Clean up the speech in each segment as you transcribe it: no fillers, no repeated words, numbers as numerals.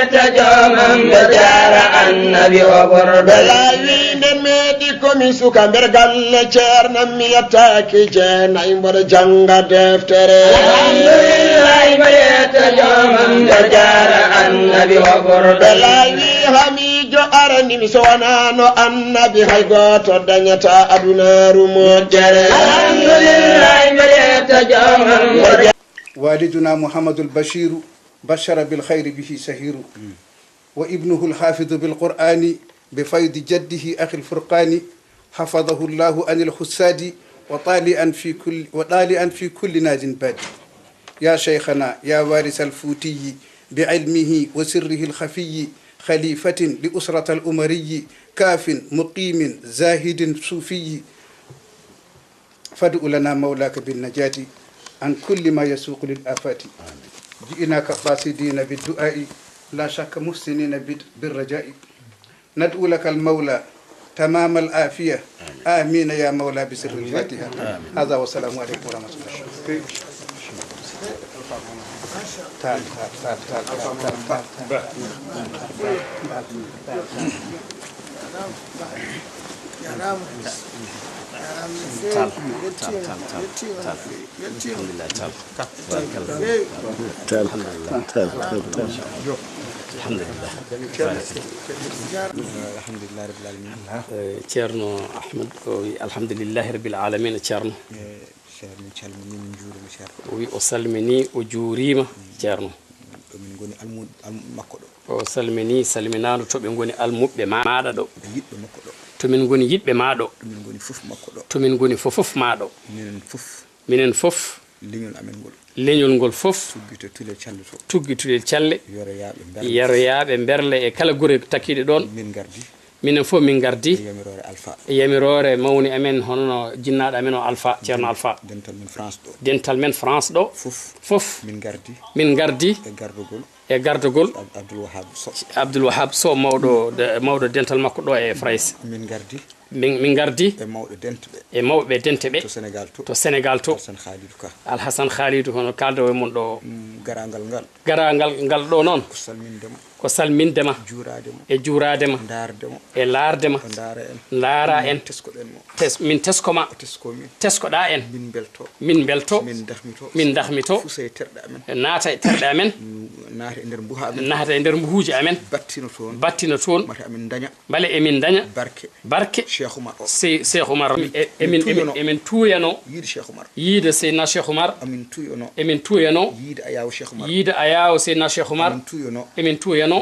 يتجمم بجار النبي وبرد بلاوين ميديكم يسوكا برقل جيرنا ميتاكي جينا يمبر جنغ دفتر الحمد لله ما يتجمم بجار النبي وبرد بلاوي هميجو أرني مسوانانو النبي هايغوتو دنيتا أدونا رمجر الحمد لله ما يتجمم والدنا محمد البشير بشر بالخير به سهير وابنه الحافظ بالقرآن بفيض جده أخي الفرقان حفظه الله عن الحساد وطالئا في كل ناج باد يا شيخنا يا وارث الفوتي بعلمه وسره الخفي خليفة لأسرة الأمري كاف مقيم زاهد صوفي فادع لنا مولاك بالنجاة عن كل ما يسوق للآفات جئناك قاصدين بالدعاء لا شك محسنين بالرجاء ندعو لك المولى تمام العافية آمين يا مولا بسر الفاتحة هذا والسلام عليكم ورحمة الله. تعال تعال تعال تعال ceerno ahmad o wi alhamdulillahi rabbil alamin ceerno o wi o salmini o juurima ceerno o salmini salminado to ɓe goni almuɓɓe maɗa ɗo tomin goni yiɗɓe maɗo tomin goni fofof maɗo minen fof leñol ngol fof tuggitulel calle yaroyaɓe berle e kala guure takkiɗe ɗon minen fof min gardi e yamirore mawni amen hono jinnaɗo amen o alpha ceerno alpha dental men france ɗo fof min gardi e gardugol abdoul wahab so mawɗo dental makko ɗo e France min gardi e mawɓe dente ɓe to Sénégal to Alhassane Khalidou hono kaldo e mon ɗo garagal ngal ɗo noon ko salmindema e juuradema e laardema laara en min teskoma teskoɗa en min belto min dahmito naata e terɗe amen nahata e nder mbuhuji amen battina toon bale emin daña barke Cheikh Oumar emin tuyano yiide Seydina Cheikh Oumar emin tuyano yiide ayawo Seydina Cheikh Oumar emin tuyano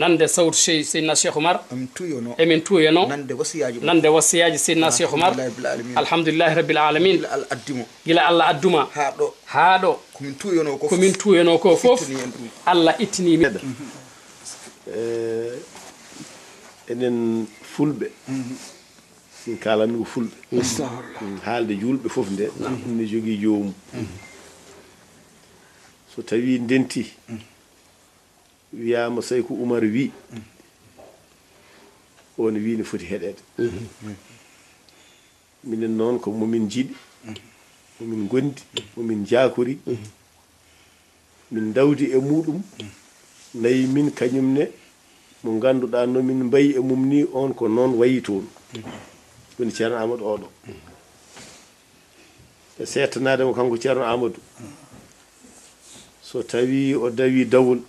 nande sawtu Seydina Cheikh Oumar emin tuyano nande wasiyaji Seydina Cheikh Oumar alhamdulillahi rabbil alamin gila Allah adduma haɗo komin tuyano ko fof Allah ittinimi enen fulɓe min kalanni ko fulɓe haalde julɓe fof nde ne jogii joomum so tawi ndenti wiyama Saykou Oumar wi on wi ne foti heɗede minen noon ko momin jiiɗi momin gondi momin jakori min dawdi e muɗum nayi min kañumne mo ganduɗa nomin mbayi e mum ni on ko noon wayi toon woni ceerno Amadou oɗo e settanademo kanko ceerno Amadou so tawi o dawi dawol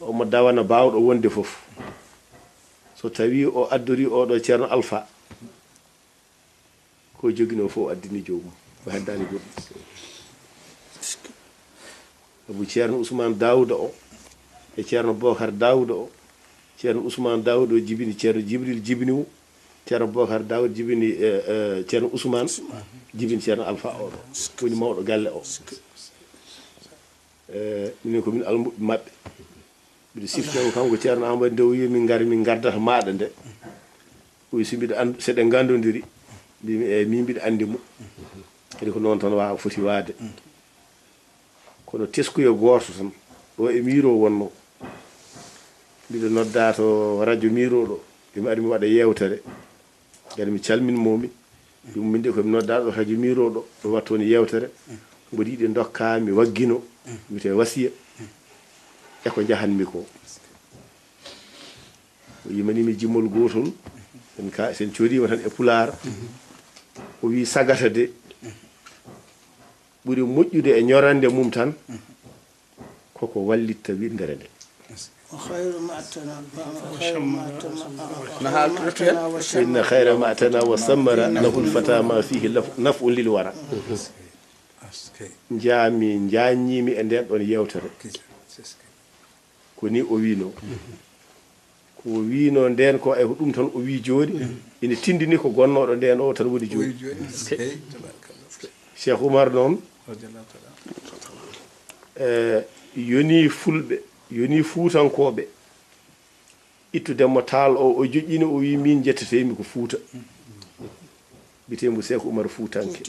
omo dawana bawɗo wonde fof so tawi o addori oɗo ceerno Alpha ko joguino fof addini jomum ko heddani goɗɗum sabu ceerno Ousmane Daouda o e ceerno Bocar Daouda o ceerno Ousmane Daouda o jibini ceerno Djibril jibiniwo ceerno Bocar Daouda jibini ceerno Ousmane jibini ceerno Alpha oɗo woni mawɗo galle o minen komin almuɓe mabɓe mbiɗa siftino kanko ceerno Amadou nde o wi min gari min gardata maɗa nde o wi seɗen gandodiri mbimi eyyi min mbiɗa andi mo kadi ko noon tan wawa foti waade kono teskuyo goto tan ɗo e miro wonno mbiɗa nodda to radio miro ɗo imi ari mi waɗa yewtere kadi mi calminmomi ɗum min de komi nodda ɗo radio miro ɗo ɗo watta woni yewtere mboɗo yiiɗi dokka mi waggino wiyete wasiya e ko jahanmi ko o yimanimi jimmol gotol sen coodima tan e pular o wi sagata de ɓuri moƴƴude e ñorande mum tan koko wallitta windere nde inna khayra ma atana wa sammara lahul fata ma fihi naf'un lil wara jaami jaññimi e nden ɗon yewtere ko ni o wino ko wino nden ko e ko ɗum tan o wi joni ina tindini ko gonnoɗo nden o tan woni joni Cheikh Oumar noon yoni fulɓe yoni fuutankoɓe ittudemmo taal o joƴƴini o wi min jettetemi ko fuuta bitemo Cheikh Oumar fuutanke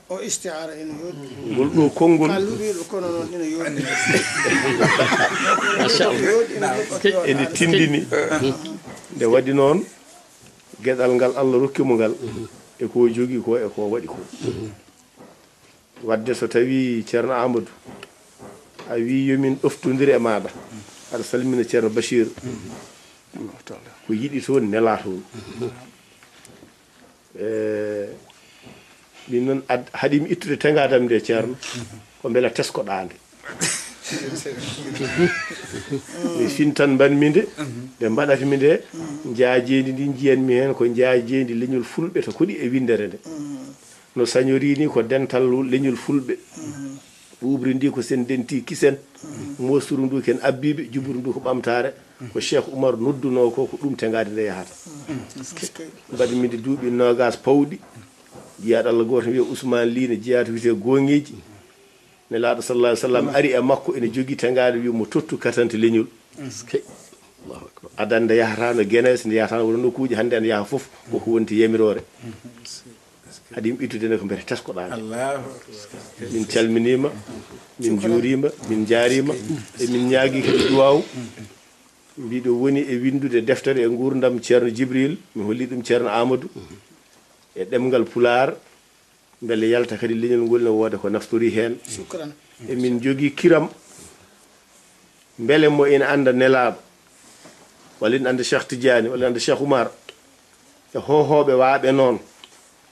o istiara ene yoɗi ngol ɗo konngol kalluɗiɗo kono noon ene yoɗi ene tindini nde waɗi noon gueɗal ngal Allah rokkimo ngal e ko jogui ko e ko waɗi ko wadde so tawi ceerno Amadou a wi yomin ɗoftodir e maɗa aɗa salmina ceerno Bachir ko yiɗi toon nela toon min noon haɗimi ittude tegadam nde ceerno ko beela teskoɗande mi fintan mbanmi nde ɓe mbaɗatmi nde jaajendi ndi jiyanmi hen ko jaajendi leñol fulɓe to koɗi e windere nde no sañori ni ko dental leñol fulɓe ɓuɓri ndi ko sen denti kisen mosturu ndu ken abbiɓe juburu ndu ko ɓamtare ko Cheikh Oumar nodduno ko ɗum tegade nde yahata mbaɗmi nde duuɓi nogas pawɗi jiyaɗo Allah goto wiye Ousmane Ly ne jeeyata wiyete gonŋeji nelaɗo sallallahu alaihi wasallam ari e makko ene jogui tegade wi mo tottu katante leñol adande yahatano Guénès nde yahatano wona nokkuji hande ene yaaha foof koko wonti yamirore haɗimi ittude nde ko mbete teskoɗade min calminima min juurima min jaarima e min ñaagui kadi duwaw mbiɗo woni e windude deftere e gurdam ceerno Djibril mi holli ɗum ceerno Amadou e ɗemgal pular beele yalta kadi leñol ngol ne wooda ko naftori hen e min jogui kiram beele mo ina anda nelaɗo walla ina anda Cheikh Tidiane walla anda Cheikh Oumar e hohoɓe waaɓe noon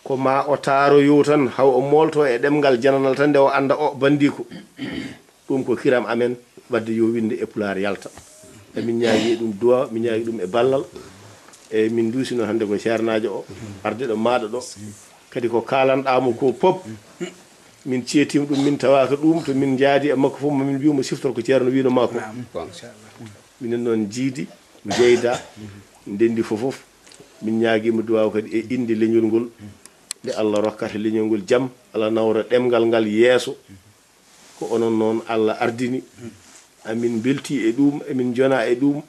ko ma o taaroyo tan haw o molto e ɗemgal jananal tan nde o anda o bandiko ɗum ko kiram amen wadde yo winde e pular yalta emin ñaagui ɗum duwa min ñaagui ɗum e ballal e min duusino hande ko ceernajo o arde ɗo maɗa ɗo kadi ko kalanɗamo ko pop min ceetima ɗum min tawaka ɗum to min jaadi e makko fof mamin mbimo siftor ko ceerno wino makko minen noon jiidi jeyda ndendi fofof min ñaaguima duwaw kadi e inde leñol ngol nde Allah rokkata leñol ngol jaam Allah nawra ɗemgal ngal yeeso ko onon noon Allah ardini amin belti e ɗum emin jona e ɗum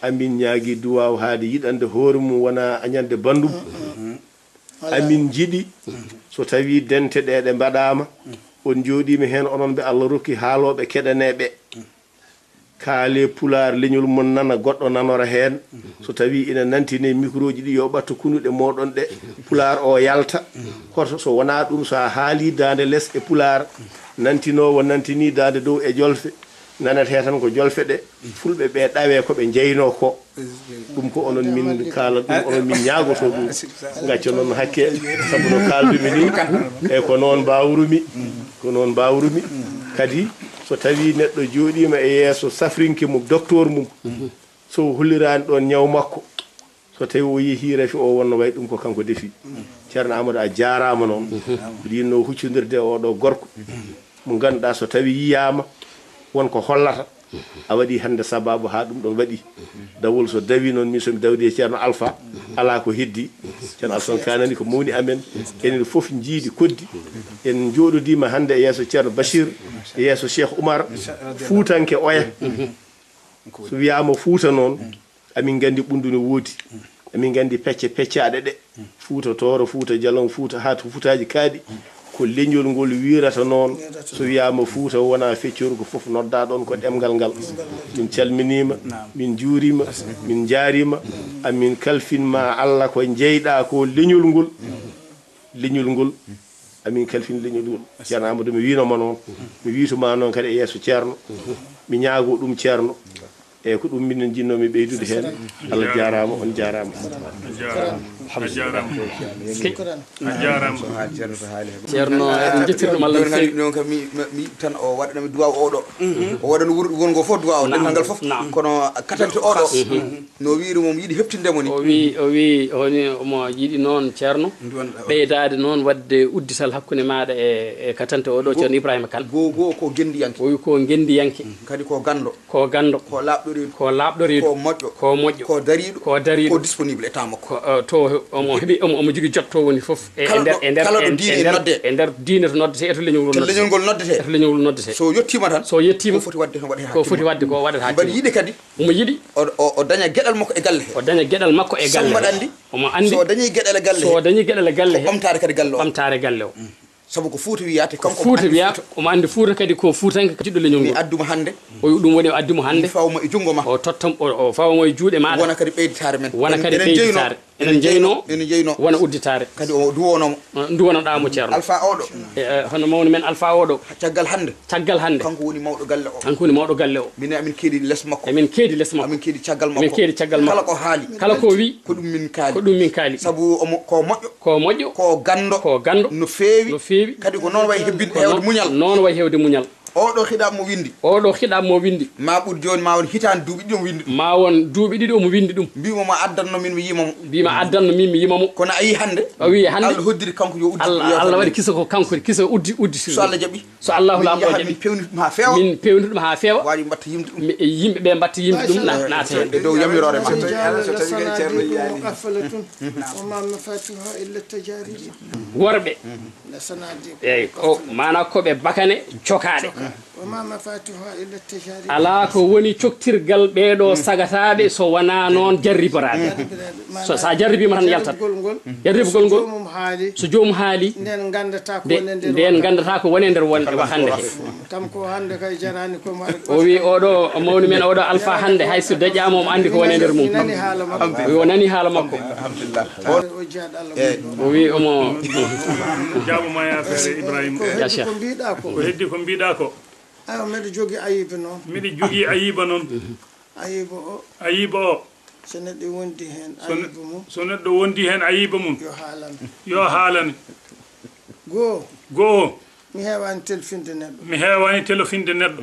amin ñaagui duwaw haade yiɗande hoore mum wona añande bandum amin jiiɗi so tawi dente ɗe ɗe mbaɗama on jooɗima hen onon ɓe Allah rokki haaloɓe keɗaneɓe kaale pular leñol mon nana goɗɗo nanora hen so tawi ina nantine micro ji ɗi yo ɓatto kunuɗe moɗon ɗe pular o yalta koto so wona ɗum so a haali dande less e pular nantinowo nantini dande dow e jolfe nanete tan ko jolfe ɗe fulɓe ɓe ɗawe koɓe jeyno ko ɗum ko onon min kala ɗum onon min ñaagoto ɗum gacca noon hakke saabu no kaldumi ni e ko noon mbawrumi kadi so tawi neɗɗo jooɗima e yeeso safrinke mum docteur mum so hollirani ɗon ñaw makko so tawi o yeehi rafi o wonno way ɗum ko kanko defi ceerno Amadou a jarama noon mbiɗa yinno huccodirde oɗo gorko mo ganduɗa so tawi yiyama wonko hollata a waɗi hande sababu ha ɗum ɗon waɗi dawol so dawi noon min somi dawdi e ceerno Alpha ala ko heddi ceerno Alpha kanani ko mawni amen enen foof jiidi koddi en jooɗodima hande e yeeso ceerno Bachir e yeeso Cheikh Oumar fuutanke oya so wiyama fuuta noon amin gandi ɓundu no woodi amin gandi peccaɗe ɗe fuuta Tooro fuuta Jalon fuuta ha to fuutaji kaaɗi ko leñol ngol wirata noon so wiyama fuuta wona feccoru ko foof nodda ɗon ko ɗemgal ngal min calminima min juurima min jaarima amin kalfinma Allah ko jeyɗa ko leñol ngol amin kalfin leñol ɗum ceerno amadou mi winoma noon mi wituma noon kadi e yesso ceerno mi ñaago ɗum ceerno e ko ɗum minen jinnomi ɓeydude hen Allah jarama on jarama ceerno eɗen jettirɗum Allah no fewi noon kam mi tan o waɗanami duwaw oɗo o waɗano wongo fof duwaw dental ngal fof kono katante oɗo no wiiri mom yiiɗi heftindemo ni o wi omo yiiɗi noon ceerno ɓeydade noon wadde uddital hakkude maɗa e katante oɗo ceerno Ibrahima Kane goo ko gendiyanke o wi ko gendiyanke kadi ko gando ko laɓɗoriɗo ko moƴƴo ko dariɗo ko disponible e temps makko to omo heeɓi omo jogui jotto woni foof e nder diine to noddete e to leñol ngol noddete so yettima tan ko foti wadde ko waɗata mbaɗi yiiɗi kadi omo yiiɗi o daña gueɗal makko e galle he mbaɗa andi omo andi so dañi gueɗal e galle he ɓamtare kadi galle o sabu ko Fouta wiyate kanko Fouta wiya omo andi Fouta kadi ko Foutanke jiɗɗo leñol ngol adduma hande o ɗum woni o addimo hande fawmo e jungo ma o tottam o fawmo e juuɗe maɗa wona kadi ɓeyditare men enen jeyno wona udditare kadi o duwonoɗamo ceerno alpha oɗo hono mawni men alpha oɗo caggal hande kanko woni mawɗo galle o min amin keedi les makko amin keedi caggal makko kala ko wi ko ɗum min kaali sabu ko moƴƴo ko gando no feewi kadi ko noon way hewde muñal oɗo hiɗam mo windi ma ɓuuri joni ma won hitande duuɓi ɗiɗi omo windi ɗum ma won duuɓi ɗiɗi omo windi ɗum mbimo ma addanno min mi yimamo kono a yi hande Allah hoddiri kanko yo uddi Allah waɗi kisa ko kanko kisa uddi so Allah jaɓi so Allahu lamɗo jaɓi min pewnitu ɗum ha feewa waji mbatta yimde ɗum yimɓeɓe mbatta yimde ɗum naata hen e dow yamirore ma worɓe eyyi ko mana koɓe bakane cokaɗe ala ko woni coktirgal ɓeɗo sagataɓe so wona noon jarriborade so sa jarribima tan yaltat jarribugol ngol so jomum haali nden gandata ko woni nder wonde hande he o wi oɗo mawni men oɗo alpha hande hayso daƴƴama omo andi ko woni nder mum o nani haala makko o wi omo jaɓuma yafere Ibrahima ko heddi ko mbiɗa ko mbiɗa jogui ayiba noon ayiba o so neɗɗo wondi hen ayiba mum so neɗɗo wondi hen ayiba mum yo haalane goho mi hewani telfinde neɗɗo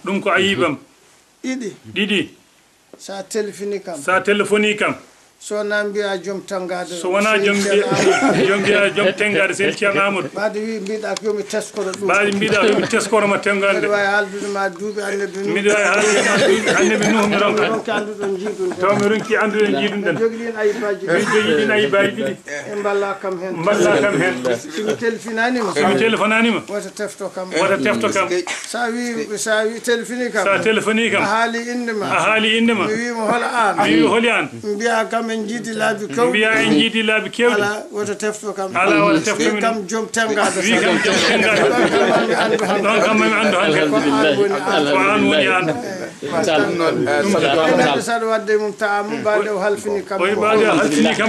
ɗum ko ayibam ɗiɗi sa telefoni kam so wona mbiya joom tangade so wona joom mbiya joom tengade sen ceerno Amadou ɓaade wi mbiɗa ko yomi teskoro ɗum ɓaade mbiɗa yomi teskoroma tengade mbiɗa wawi haaldude ma duuɓi annabi mbiɗa wawi haaldude ma duuɓi annabi Nuhu mi ronka anduɗon jiiɗum taw mi ronki anduɗen jiiɗum ɗen jogui ɗin ayibaji min jogui ɗin ayibaji ɗiɗi e balla kam hen somi telefonanima wota tefto kam sa wi telefoni kam a haali inde ma mi wimo holi an mbiya kam en jiidi laabi kewɗi ala wota tefto kam wi kam joom tengade ɗon kam mami andu hande ko an woni an saɗa wadde mum taamu ɓaade o halfini kam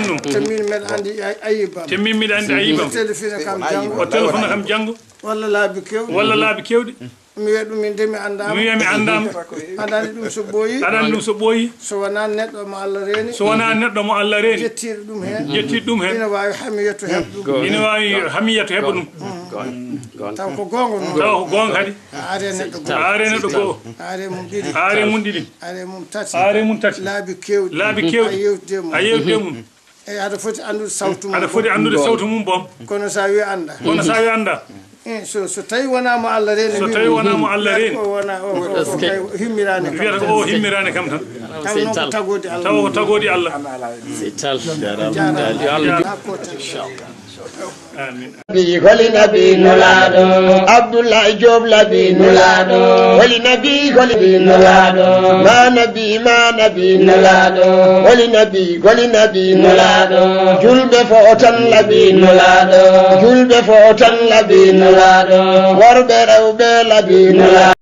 ɗum temin mbeɗa andi ayibam o téléphone kam janggo walla laabi kewɗi mi wiya ɗum inde mi andama aɗani ɗum so ɓooyi so wona neɗɗo mo Allah reeni jettiɗo ɗum hen ina wawi hamiyatto heɓa ɗum taw ko gonga kadi aare neɗɗo goho aare mum ɗiɗi aare mum tati laabi kewɗi a yewtide mum eyi aɗa foti andude sawtu mum bom kono sa wi anda so tawi wonamo Allah reeni himmirani wiyata ko o himmirani kam tan taw ko tagodi Allah Holi nabi nulado Abdullah Job labi nulado Holi nabi nulado ma nabi nulado Holi nabi nulado julbe fotan labi nulado worbe rewbe labi nulado